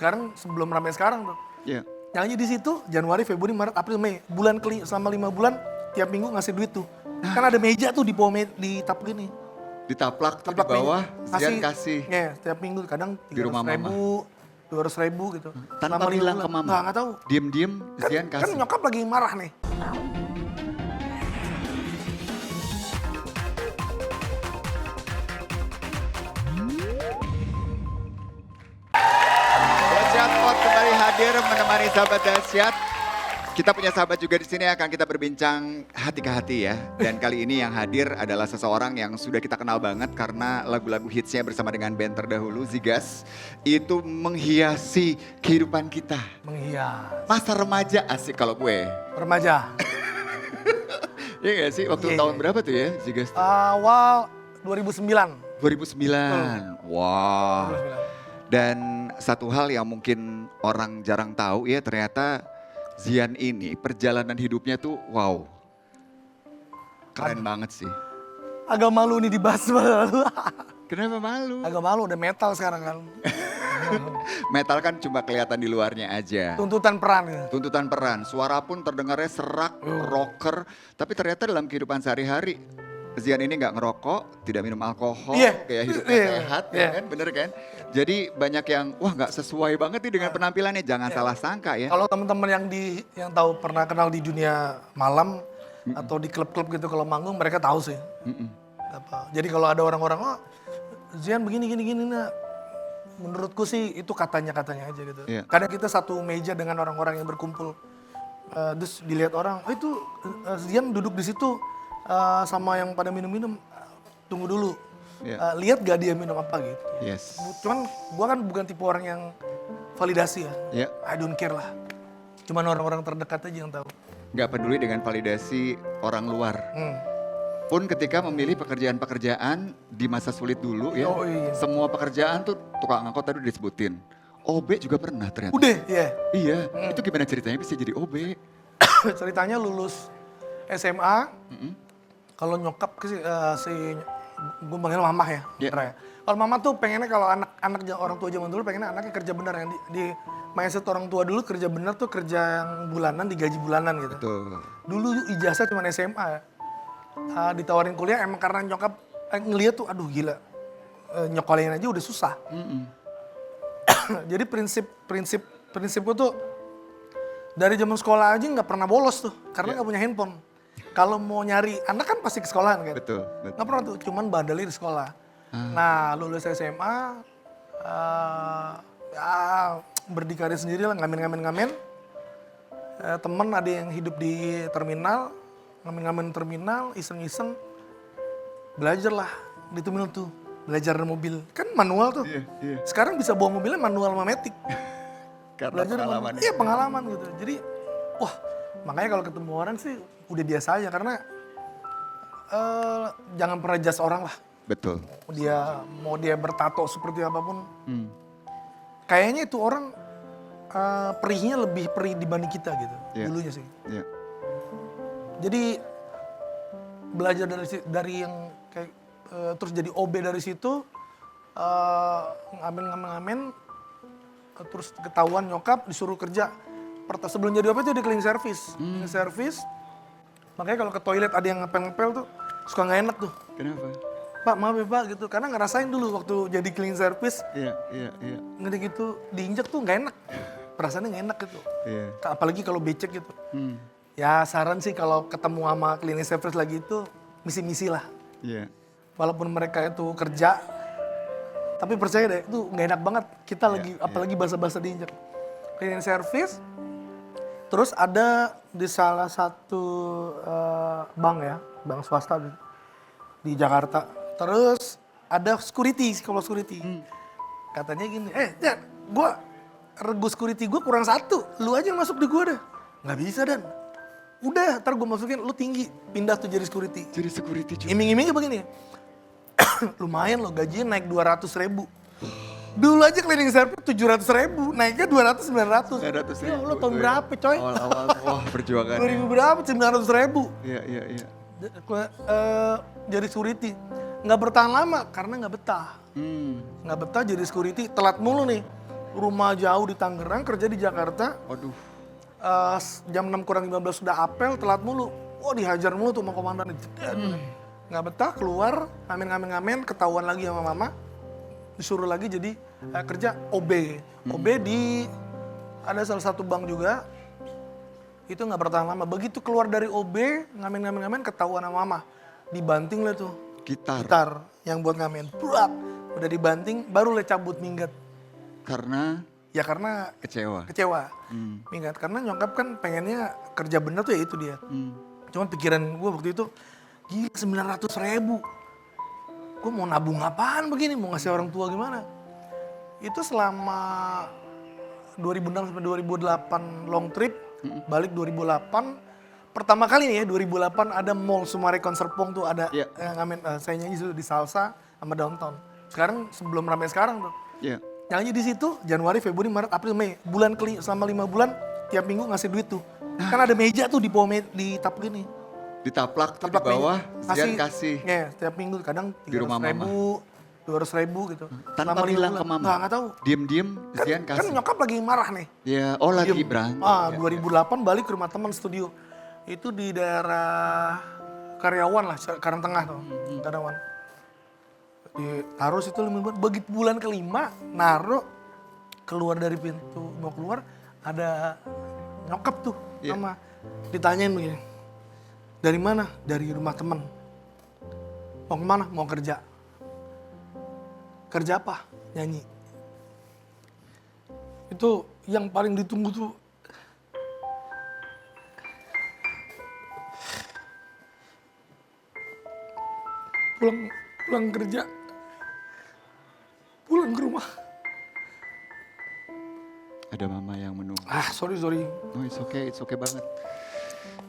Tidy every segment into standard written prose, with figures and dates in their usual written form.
sekarang sebelum ramai sekarang tuh. Iya. Nyanyi di situ Januari, Februari, Maret, April, Mei. Selama 5 bulan tiap minggu ngasih duit tuh. Kan ada meja tuh di bawah di tap gini. Ditaplak tuh di Taplak bawah, meja. Zian kasih. Ya, setiap minggu kadang Di rumah 300.000, 200.000 gitu. Tanpa Selama 5 bilang bulan. ke mama? Nggak tahu. Diem-diem Zian Kan kasih. nyokap lagi marah nih. Dahsyat Pod kembali hadir menemani sahabat dahsyat. Kita punya sahabat juga di sini akan kita berbincang hati ke hati ya. Dan kali ini yang hadir adalah seseorang yang sudah kita kenal banget karena lagu-lagu hitsnya bersama dengan band terdahulu Zigas itu menghiasi kehidupan kita. Menghias. Masa remaja asik kalau gue. Remaja. Iya gak sih? Waktu Iya, tahun iya. berapa tuh ya Zigas? Awal 2009. 2009. Wow. 2009. Dan satu hal yang mungkin orang jarang tahu ya ternyata Zian ini perjalanan hidupnya tuh wow. Keren banget sih. Agak malu nih dibahas malu. Kenapa malu? Agak malu, udah metal sekarang kan. Metal kan cuma kelihatan di luarnya aja. Tuntutan peran ya. Tuntutan peran, suara pun terdengarnya serak, rocker. Tapi ternyata dalam kehidupan sehari-hari Zian ini nggak ngerokok, tidak minum alkohol, Iya. kayak hidupnya Iya. sehat, Iya. ya kan? Bener kan? Jadi banyak yang, wah nggak sesuai banget nih dengan penampilannya, jangan salah sangka ya. Kalau teman-teman yang tahu pernah kenal di dunia malam atau di klub-klub gitu kalau manggung mereka tahu sih. Jadi kalau ada orang-orang, oh Zian begini nah. Menurutku sih itu katanya aja gitu. Iya. Kadang kita satu meja dengan orang-orang yang berkumpul, terus dilihat orang, oh itu Zian duduk di situ sama yang pada minum-minum, tunggu dulu. Iya. Lihat gak dia minum apa gitu. Yes. Cuman gua kan bukan tipe orang yang validasi ya. Ya, I don't care lah. Cuman orang-orang terdekat aja yang tahu. nggak peduli dengan validasi orang luar. Pun ketika memilih pekerjaan-pekerjaan di masa sulit dulu ya, Oh, iya. semua pekerjaan tuh tukang angkot tadi udah disebutin. OB juga pernah ternyata. Udah, ya. Iya, itu gimana ceritanya bisa jadi OB? Ceritanya lulus SMA, kalau nyokap gue panggil mamah ya, Iya. Ra ya. Kalau mama tuh pengennya kalau anak orang tua zaman dulu pengennya anaknya kerja benar yang di mindset orang tua dulu kerja benar tuh kerja yang bulanan digaji bulanan gitu. Tuh. Dulu ijazah cuma SMA ya. Ditawarin kuliah emang karena nyokap ngeliat tuh aduh gila nyokolin aja udah susah. Jadi prinsipku tuh dari zaman sekolah aja nggak pernah bolos tuh karena nggak punya handphone. Kalau mau nyari anak kan pasti ke sekolahan kan. Betul. Nggak pernah tuh, cuman bandelnya di sekolah. Nah lulus SMA, ya berdikari sendiri lah ngamen. Temen ada yang hidup di terminal, ngamen terminal, iseng-iseng. Belajar lah di terminal tuh, belajar mobil. Kan manual tuh. Iya. Sekarang bisa bawa mobilnya manual sama matic. Karena pengalaman. Iya pengalaman gitu. Jadi wah makanya kalau ketemu orang sih udah biasa aja karena jangan pernah judge orang lah. Betul. Mau dia bertato seperti apapun. Kayaknya itu orang perihnya lebih perih dibanding kita gitu. Iya. Dulunya sih. Iya. Jadi belajar dari yang kayak terus jadi OB dari situ ngamen terus ketahuan nyokap disuruh kerja sebelum jadi OB itu di cleaning service. Cleaning service. Makanya kalau ke toilet ada yang ngepel-ngepel tuh suka nggak enak tuh. Kenapa? Pak maaf ya Pak gitu karena ngerasain dulu waktu jadi cleaning service Iya. ngeri gitu diinjak tuh nggak enak. Perasaannya nggak enak gitu. Iya. Apalagi kalau becek gitu. Ya saran sih kalau ketemu sama cleaning service lagi itu misi-misi lah. Iya. Walaupun mereka itu kerja, tapi percaya deh itu nggak enak banget. Kita lagi apalagi basa-basa diinjak. Cleaning service, terus ada di salah satu bank ya, bank swasta di Jakarta. Terus ada security, kalau security. Katanya gini, Dan, regu security gue kurang 1, lu aja yang masuk di gue dah. Nggak bisa Dan. Udah, ntar gue masukin, lu tinggi, pindah tuh jadi security. Jadi security juga. Iming-imingnya begini, lumayan loh gajinya naik 200.000. Dulu aja cleaning service 700.000, naiknya 200-900. 900.000. Ya Allah tahun berapa coy? Awal-awal, wah perjuangan. 2000 berapa? 900.000. Iya. Jadi security. Nggak bertahan lama karena nggak betah. Hmm. Nggak betah jadi security, telat mulu nih. rumah jauh di Tangerang, kerja di Jakarta. Waduh. Jam 6 kurang 15 sudah apel, telat mulu. Wah dihajar mulu tuh sama komandan. Nggak betah, keluar, ngamen, ketahuan lagi sama mama. Disuruh lagi jadi kerja OB. OB di, ada salah satu bank juga. Itu nggak bertahan lama. Begitu keluar dari OB, ngamen, ketahuan sama mama. Dibanting lah tuh. Gitar yang buat ngamen. Buat. Udah dibanting, baru le cabut minggat. Karena? Ya karena Kecewa. Minggat. Karena nyokap kan pengennya kerja bener tuh ya itu dia. Cuman pikiran gue waktu itu, gila 900.000. Gue mau nabung apaan begini, mau ngasih orang tua gimana. Itu selama 2006 sampai 2008 long trip, balik 2008. Pertama kali nih ya 2008 ada mall Sumarekon Serpong tuh ada ngamen, saya nyanyi di Salsa sama Downtown. Sekarang sebelum ramai sekarang tuh. Nyanyi di situ Januari, Februari, Maret, April, Mei. Selama 5 bulan tiap minggu ngasih duit tuh. Kan ada meja tuh di bawah di tap gini. Ditaplak tuh di bawah, Zian kasih. Ya, setiap minggu kadang 300.000, 200.000 gitu. Tanpa bilang ke mama? Nggak tahu. Diem-diem Zian kasih? Kan nyokap lagi marah nih. Ya, lagi berantem. 2008 balik ke rumah teman studio. Itu di daerah Karyawan lah, Karangtengah tuh, Karyawan. Taruh situ 5 bulan, begitu bulan kelima, naruh keluar dari pintu, mau keluar, ada nyokap tuh sama, ditanyain begini, dari mana? Dari rumah temen. Mau kemana? Mau kerja. Kerja apa? Nyanyi. Itu yang paling ditunggu tuh. Pulang kerja, pulang ke rumah. Ada mama yang menunggu. Sorry. No, it's okay banget.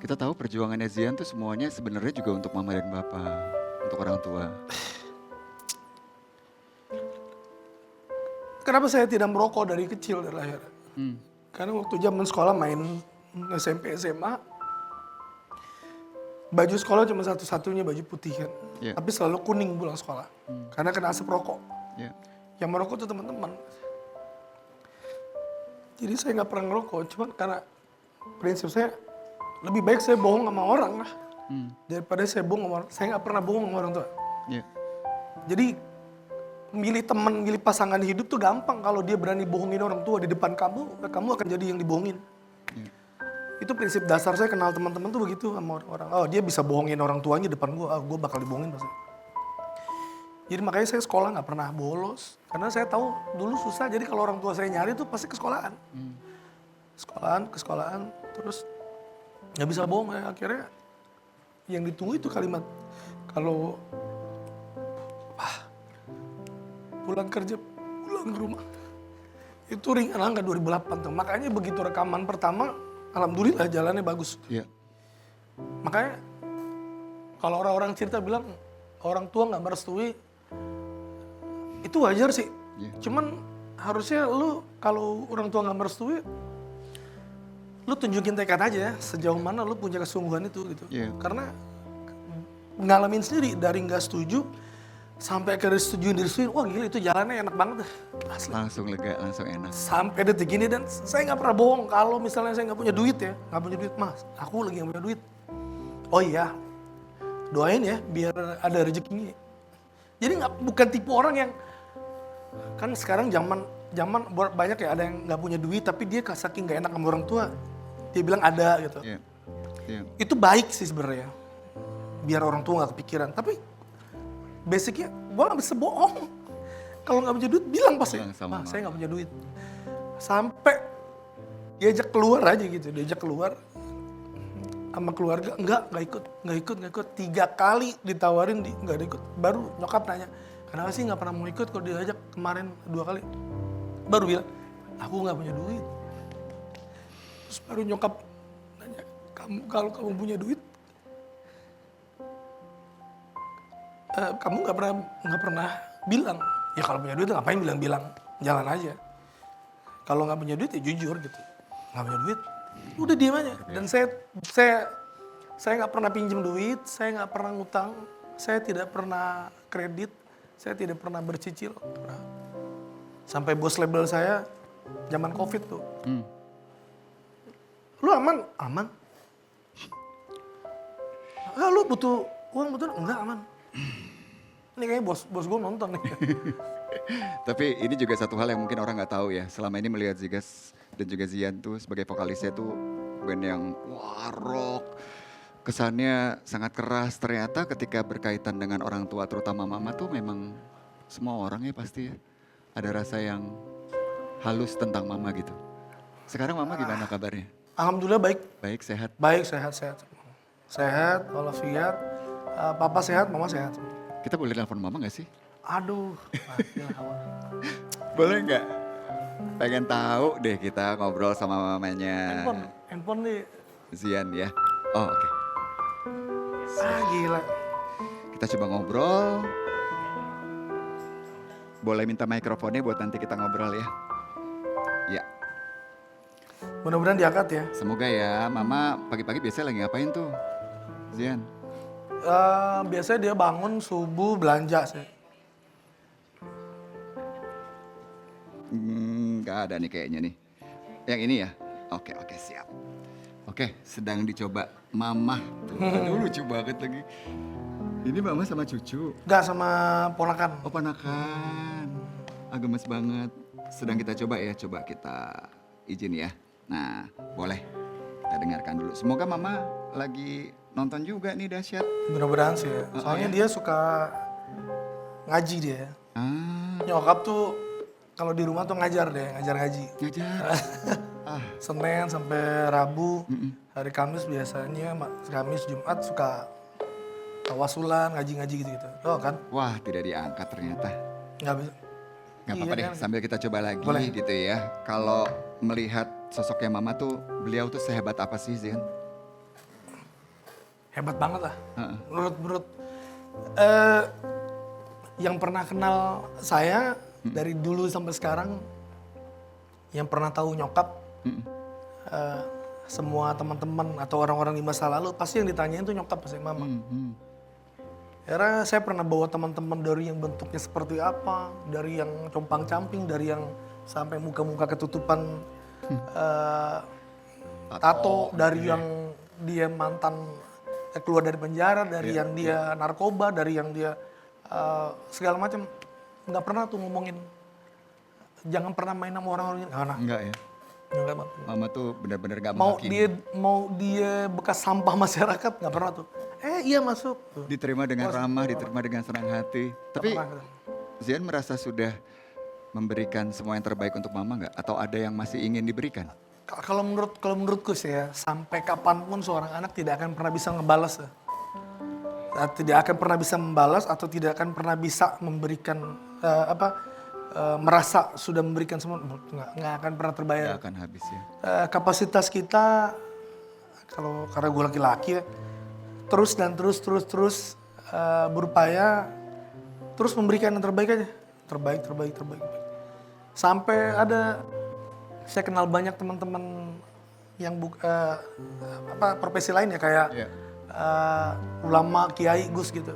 Kita tahu perjuangannya Zian tuh semuanya sebenarnya juga untuk mama dan bapak, untuk orang tua. Kenapa saya tidak merokok dari kecil, dari lahir? Karena waktu zaman sekolah main SMP, SMA, baju sekolah cuma satu-satunya baju putih kan. Tapi selalu kuning pulang sekolah. Karena kena asap rokok. Yang merokok tuh teman-teman. Jadi saya nggak pernah ngerokok, cuma karena prinsip saya lebih baik saya bohong sama orang lah. Daripada saya bohong sama orang. Saya nggak pernah bohong sama orang tua. Jadi milih teman, milih pasangan hidup tuh gampang. Kalau dia berani bohongin orang tua di depan kamu akan jadi yang dibohongin. Itu prinsip dasar saya kenal teman-teman tuh begitu sama orang-orang. Oh dia bisa bohongin orang tuanya depan gue bakal dibohongin pasti. Jadi makanya saya sekolah nggak pernah bolos. Karena saya tahu dulu susah, jadi kalau orang tua saya nyari tuh pasti ke sekolahan. Ke sekolahan, terus nggak bisa bohong ya. Akhirnya yang ditunggu itu kalimat, kalau pulang kerja, pulang ke rumah. Itu ringan angka 2008 tuh. Makanya begitu rekaman pertama, alhamdulillah jalannya bagus. Makanya kalau orang-orang cerita bilang orang tua nggak merestui, itu wajar sih. Cuman harusnya lu kalau orang tua nggak merestui, lu tunjukin tekad aja sejauh mana lu punya kesungguhan itu gitu. Karena ngalamin sendiri dari nggak setuju sampai ke disetujuin, wah gila itu jalannya enak banget dah. Asli. Langsung lega, langsung enak. Sampai detik ini dan saya nggak pernah bohong kalau misalnya saya nggak punya duit ya, mas, aku lagi nggak punya duit. Oh iya, doain ya biar ada rezekinya. Jadi bukan tipe orang yang kan sekarang zaman banyak ya ada yang nggak punya duit tapi dia saking nggak enak sama orang tua, dia bilang ada gitu. Itu baik sih sebenarnya, biar orang tua nggak kepikiran. Tapi basicnya gue nggak bisa bohong. Kalau nggak punya duit bilang pasti, saya nggak punya duit. Sampai diajak keluar aja gitu, diajak keluar sama keluarga, nggak ikut. 3 kali ditawarin nggak ikut. Baru nyokap nanya, kenapa sih nggak pernah mau ikut kalau diajak kemarin 2 kali? Baru bilang, aku nggak punya duit. Terus baru nyokap nanya, kalau kamu punya duit, kamu nggak pernah bilang. Ya kalau punya duit ngapain bilang, jalan aja. Kalau nggak punya duit ya jujur gitu, nggak punya duit, udah diem aja. Dan saya nggak pernah pinjam duit, saya nggak pernah ngutang, saya tidak pernah kredit, saya tidak pernah bercicil. Sampai bos label saya zaman COVID tuh. Hmm. Lu aman? Aman. Ah, lu butuh uang betul? Enggak, aman. Ini kayaknya bos gue nonton nih. Tapi ini juga satu hal yang mungkin orang nggak tahu ya. Selama ini melihat Zigas dan juga Zian tuh sebagai vokalisnya tuh band yang wah rock. Kesannya sangat keras. Ternyata ketika berkaitan dengan orang tua terutama mama tuh memang semua orang ya pasti ya. Ada rasa yang halus tentang mama gitu. Sekarang mama gimana kabarnya? Alhamdulillah baik. Baik, sehat? Baik, sehat. Sehat, walafiat. Papa sehat, mama sehat. Kita boleh telepon mama gak sih? Aduh, mati lah kawan. Boleh nggak? Pengen tahu deh kita ngobrol sama mamanya Handphone nih. Zian ya. Oh oke. Ah gila. Kita coba ngobrol. Boleh minta mikrofonnya buat nanti kita ngobrol ya. Ya, Mudah-mudahan diangkat ya. semoga ya. Mama pagi-pagi biasanya lagi ngapain tuh? Zian? Biasanya dia bangun subuh belanja sih. Nggak ada nih kayaknya nih. Yang ini ya? Oke, siap. Oke, sedang dicoba mama. Tuh, aduh lucu banget lagi. Ini mama sama cucu. Enggak sama ponakan. Oh ponakan. Gemes banget. Sedang kita coba ya, coba kita izin ya. Nah, boleh. Kita dengarkan dulu. Semoga mama lagi nonton juga nih dahsyat. Mudah-mudahan sih ya. Soalnya dia suka ngaji dia. Ah, Nyokap tuh kalau di rumah tuh ngajar deh, ngajar ngaji. ngajar. Senin sampai Rabu, hari Kamis biasanya, Kamis Jumat suka tawasulan, ngaji-ngaji gitu-gitu. Oh kan? Wah, tidak diangkat ternyata. Nggak bisa. Gak apa-apa Iya deh, kan? sambil kita coba lagi Boleh. gitu ya. Kalau melihat sosoknya mama tuh, beliau tuh sehebat apa sih Zian? Hebat banget lah. Heeh. Menurut yang pernah kenal saya dari dulu sampai sekarang, yang pernah tahu nyokap, semua teman-teman atau orang-orang di masa lalu pasti yang ditanyain tuh nyokap pasti mama. Karena saya pernah bawa teman-teman dari yang bentuknya seperti apa, dari yang compang-camping, dari yang sampai muka-muka ketutupan tato, dari yang dia mantan keluar dari penjara, dari yang dia narkoba, dari yang dia segala macam. Nggak pernah tuh ngomongin, jangan pernah main sama orang-orang ini. Enggak ya? Nggak, Mama tuh benar-benar gak mau menghakimi. dia bekas sampah masyarakat nggak pernah tuh. Iya masuk. Tuh. Diterima dengan ramah, diterima dengan senang hati. Tapi pernah. Zian merasa sudah memberikan semua yang terbaik untuk mama nggak? Atau ada yang masih ingin diberikan? Kalau menurutku sih ya, sampai kapanpun seorang anak tidak akan pernah bisa ngebalas ya. Tidak akan pernah bisa membalas atau tidak akan pernah bisa memberikan merasa sudah memberikan semua, nggak akan pernah terbayar. Nggak akan habis ya. Kapasitas kita karena gue laki-laki ya, terus berupaya terus memberikan yang terbaik aja, terbaik. Sampai saya kenal banyak teman-teman yang profesi lain ya kayak ulama, kiai, gus gitu.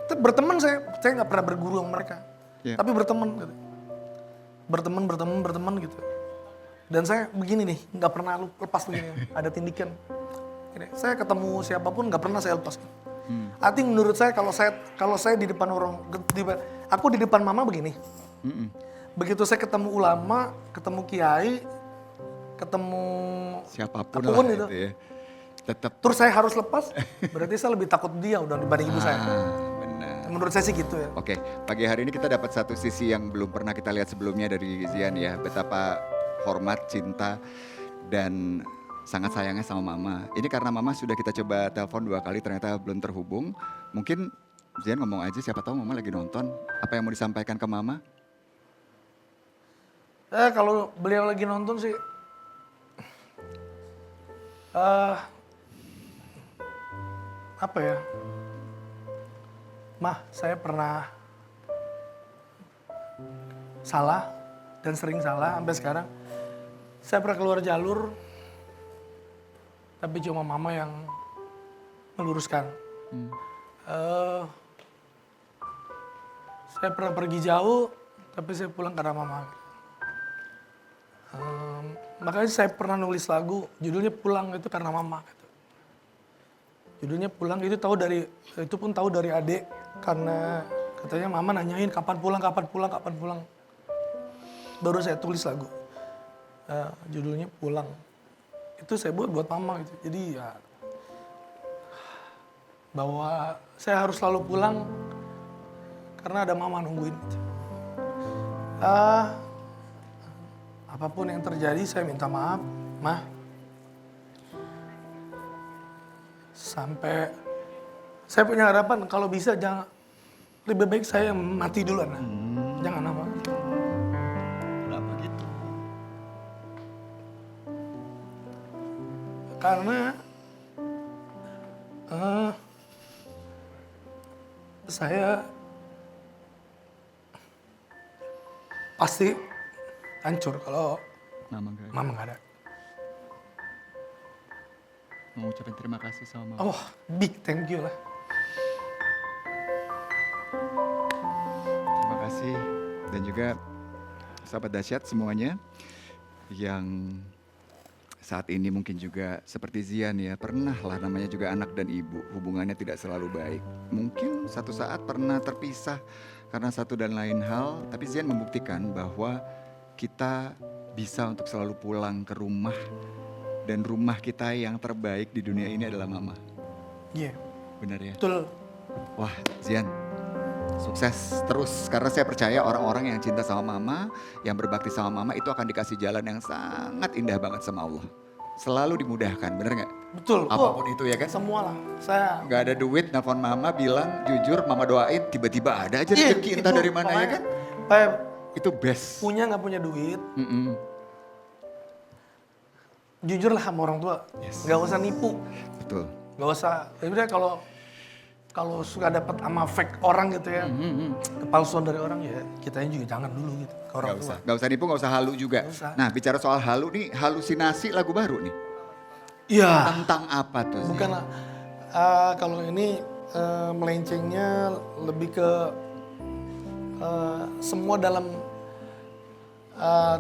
Berteman saya nggak pernah berguru sama mereka, tapi berteman gitu. Berteman gitu. Dan saya begini nih, nggak pernah lepas begini, ada tindikan. Gini, saya ketemu siapapun nggak pernah saya lepas. Artinya menurut saya kalau saya di depan aku di depan mama begini. Begitu saya ketemu ulama, ketemu kiai, ketemu Siapapun apapun lah itu. ya. Tetap. Terus saya harus lepas, berarti saya lebih takut dia udah dibanding ibu saya. Benar. Menurut saya sih gitu ya. Oke, pagi hari ini kita dapat satu sisi yang belum pernah kita lihat sebelumnya dari Zian ya. Betapa hormat, cinta, dan sangat sayangnya sama mama. Ini karena mama sudah kita coba telepon 2 kali ternyata belum terhubung. Mungkin Zian ngomong aja, siapa tahu mama lagi nonton. Apa yang mau disampaikan ke mama? Kalau beliau lagi nonton sih, apa ya? Mah, saya pernah salah dan sering salah sampai sekarang. Saya pernah keluar jalur, tapi cuma mama yang meluruskan. Saya pernah pergi jauh, tapi saya pulang karena mama. Makanya saya pernah nulis lagu, judulnya Pulang itu karena mama. Gitu. Judulnya Pulang itu pun tahu dari adik, karena katanya mama nanyain kapan pulang, kapan pulang, kapan pulang. Baru saya tulis lagu, judulnya Pulang. Itu saya buat mama gitu. Jadi ya, bahwa saya harus selalu pulang karena ada mama nungguin. Gitu. Apapun yang terjadi saya minta maaf, Ma. Sampai saya punya harapan kalau bisa lebih baik saya mati duluan. Jangan apa. Kenapa gitu? Karena saya pasti hancur kalau mama nggak ada. Mau ucapin terima kasih sama mama. Oh, big thank you lah. Terima kasih. Dan juga sahabat dahsyat semuanya yang saat ini mungkin juga seperti Zian ya, pernah lah namanya juga anak dan ibu, hubungannya tidak selalu baik. Mungkin satu saat pernah terpisah karena satu dan lain hal, tapi Zian membuktikan bahwa kita bisa untuk selalu pulang ke rumah, dan rumah kita yang terbaik di dunia ini adalah mama. Iya. Benar ya? Betul. Wah, Zian, sukses terus. Karena saya percaya orang-orang yang cinta sama mama, yang berbakti sama mama itu akan dikasih jalan yang sangat indah banget sama Allah. Selalu dimudahkan, bener nggak? Betul. Apapun itu ya kan? Semua lah. Saya Nggak ada duit, nelfon mama bilang jujur, mama doain, tiba-tiba ada aja rezeki entah dari mana ya kan? Itu best. Punya nggak punya duit, Mm-mm. jujur lah sama orang tua. Yes. Nggak usah nipu. Betul. Nggak usah. Sebenarnya kalau suka dapat sama fake orang gitu ya, kepalsuan dari orang ya, kitanya juga jangan dulu gitu ke orang tua. Nggak usah nipu, nggak usah halu juga. Nggak usah. Nah, bicara soal halu nih, halusinasi lagu baru nih. Iya. Tentang apa tuh? Zian? Bukan kalau ini melencengnya lebih ke semua dalam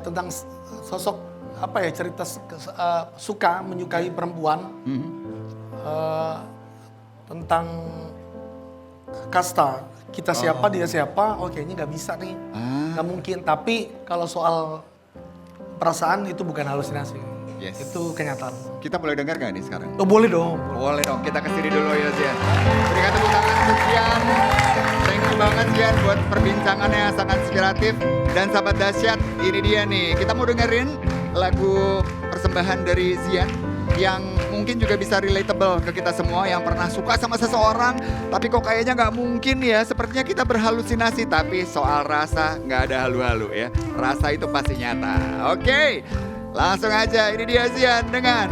tentang sosok apa ya, cerita suka menyukai perempuan, tentang kasta, kita siapa dia siapa, oh kayaknya nggak bisa nih, nggak mungkin. Tapi kalau soal perasaan itu bukan halusinasi, itu kenyataan. Kita boleh dengar gak nih sekarang? Oh boleh dong. Boleh dong, kita kesini dulu ya Zian. Berikan tepuk tangan untuk Zian. Thank you banget Zian buat perbincangannya yang sangat inspiratif. Dan sahabat dahsyat, ini dia nih. Kita mau dengerin lagu persembahan dari Zian yang mungkin juga bisa relatable ke kita semua yang pernah suka sama seseorang, tapi kok kayaknya nggak mungkin ya, sepertinya kita berhalusinasi. Tapi soal rasa nggak ada halu-halu ya, rasa itu pasti nyata. Oke, langsung aja, ini dia Zian dengan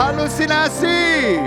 Halusinasi.